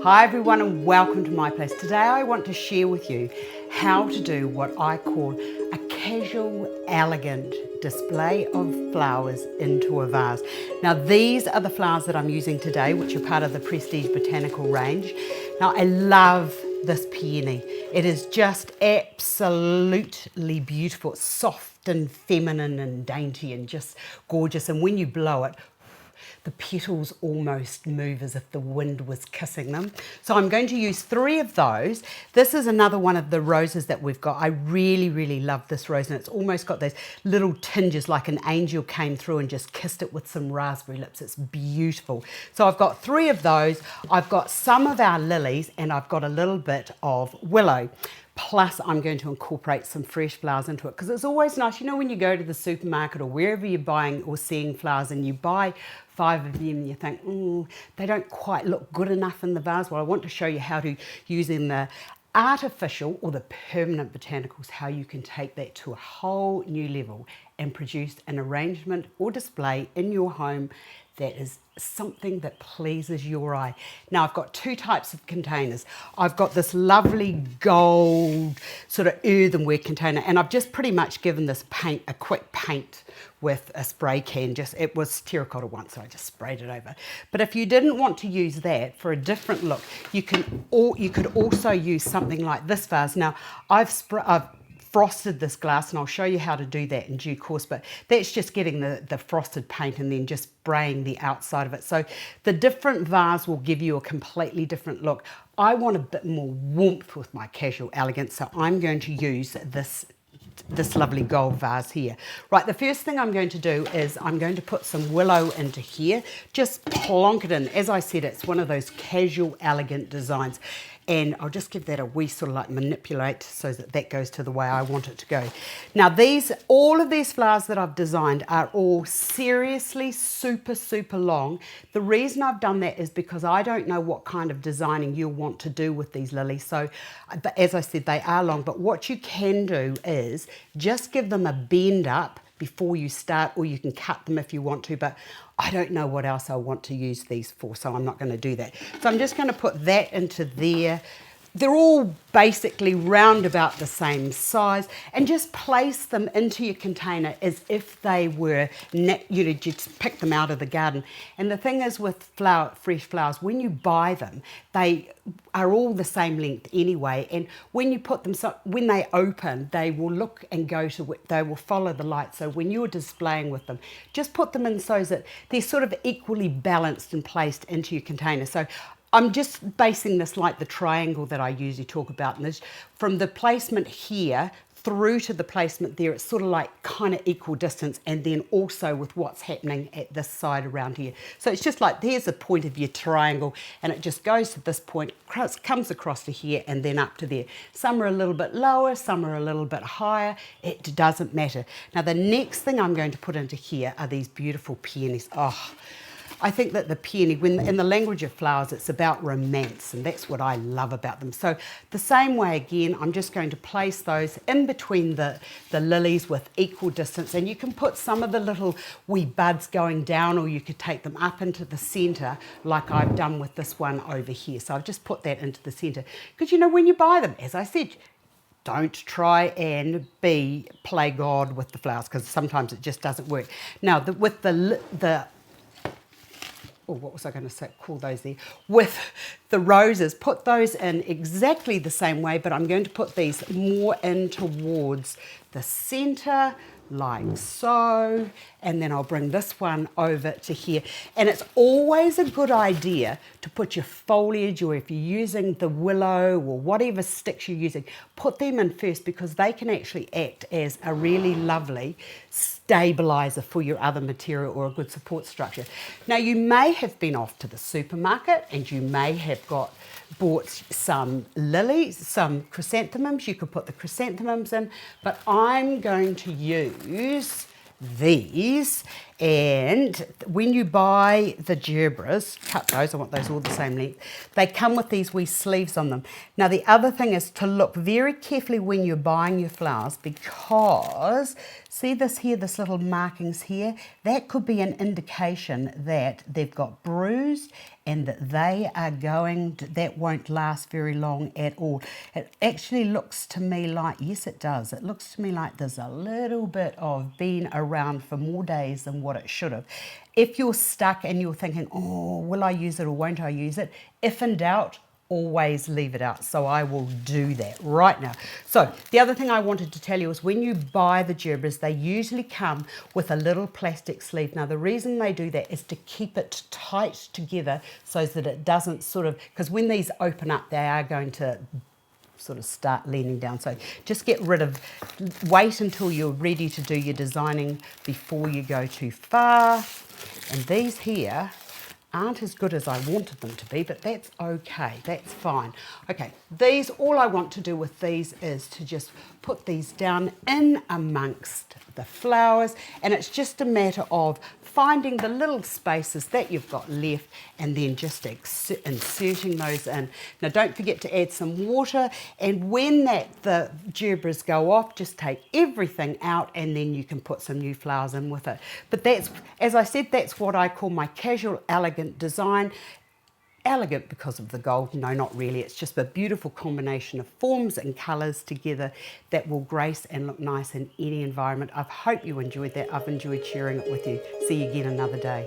Hi everyone and welcome to my place. Today I want to share with you how to do what I call a casual, elegant display of flowers into a vase. Now these are the flowers that I'm using today, which are part of the Prestige Botanical range. Now I love this peony. It is just absolutely beautiful. It's soft and feminine and dainty and just gorgeous, and when you blow it, the petals almost move as if the wind was kissing them. So I'm going to use 3 of those. This is another one of the roses that we've got. I really love this rose, and it's almost got those little tinges like an angel came through and just kissed it with some raspberry lips. It's beautiful. So I've got 3 of those. I've got some of our lilies and I've got a little bit of willow. Plus I'm going to incorporate some fresh flowers into it, because it's always nice, you know, when you go to the supermarket or wherever you're buying or seeing flowers and you buy 5 of them and you think, they don't quite look good enough in the vase. Well, I want to show you how to, using the artificial or the permanent botanicals, how you can take that to a whole new level and produce an arrangement or display in your home that is something that pleases your eye. Now I've got 2 types of containers. I've got this lovely gold sort of earthenware container, and I've just pretty much given this paint a quick paint with a spray can. It was terracotta once, so I just sprayed it over. But if you didn't want to use that for a different look, you could also use something like this vase. Now I've frosted this glass, and I'll show you how to do that in due course, but that's just getting the frosted paint and then just spraying the outside of it. So the different vase will give you a completely different look. I want a bit more warmth with my casual elegance, so I'm going to use this lovely gold vase here. Right, the first thing I'm going to do is I'm going to put some willow into here. Just plonk it in. As I said, it's one of those casual, elegant designs. And I'll just give that a wee sort of like manipulate so that that goes to the way I want it to go. Now all of these flowers that I've designed are all seriously super long. The reason I've done that is because I don't know what kind of designing you'll want to do with these lilies. So, but as I said, they are long, but what you can do is just give them a bend up before you start, or you can cut them if you want to, but I don't know what else I want to use these for, so I'm not going to do that. So I'm just going to put that into there. They're all basically round about the same size, and just place them into your container as if they were, you just pick them out of the garden. And the thing is with fresh flowers, when you buy them, they are all the same length anyway, and when you put them, when they open, they will look and they will follow the light. So when you're displaying with them, just put them in so that they're sort of equally balanced and placed into your container. So I'm just basing this like the triangle that I usually talk about, and this from the placement here through to the placement there, it's sort of like kind of equal distance, and then also with what's happening at this side around here. So it's just like there's a point of your triangle, and it just goes to this point, comes across to here, and then up to there. Some are a little bit lower, some are a little bit higher. It doesn't matter. Now the next thing I'm going to put into here are these beautiful peonies. Oh, I think that the peony, in the language of flowers, it's about romance, and that's what I love about them. So the same way again, I'm just going to place those in between the lilies with equal distance, and you can put some of the little wee buds going down, or you could take them up into the centre like I've done with this one over here. So I've just put that into the centre, because you know, when you buy them, as I said, don't try and play God with the flowers, because sometimes it just doesn't work. Now with what was I going to say, call those there? With the roses, put those in exactly the same way, but I'm going to put these more in towards the centre, like so, and then I'll bring this one over to here. And it's always a good idea to put your foliage, or if you're using the willow or whatever sticks you're using, put them in first, because they can actually act as a really lovely stabilizer for your other material, or a good support structure. Now you may have been off to the supermarket and you may have bought some lilies, some chrysanthemums. You could put the chrysanthemums in, but I'm going to use these, And when you buy the gerberas, cut those, I want those all the same length, they come with these wee sleeves on them. Now the other thing is to look very carefully when you're buying your flowers, because see this here, this little markings here, that could be an indication that they've got bruised and that they are that won't last very long at all. It actually looks to me like, yes it does, it looks to me like there's a little bit of being around for more days than what it should have. If you're stuck and you're thinking, oh, will I use it or won't I use it? If in doubt, always leave it out. So I will do that right now. So the other thing I wanted to tell you is when you buy the gerberas, they usually come with a little plastic sleeve. Now the reason they do that is to keep it tight together so that it doesn't sort of, because when these open up, they are going to sort of start leaning down. So just wait until you're ready to do your designing before you go too far. And these here aren't as good as I wanted them to be, but that's okay, that's fine. Okay, all I want to do with these is to just put these down in amongst the flowers, and it's just a matter of finding the little spaces that you've got left and then just inserting those in. Now don't forget to add some water, and when the gerberas go off, just take everything out and then you can put some new flowers in with it. But that's, as I said, that's what I call my casual elegant design. Elegant because of the gold? No, not really. It's just a beautiful combination of forms and colours together that will grace and look nice in any environment. I hope you enjoyed that. I've enjoyed sharing it with you. See you again another day.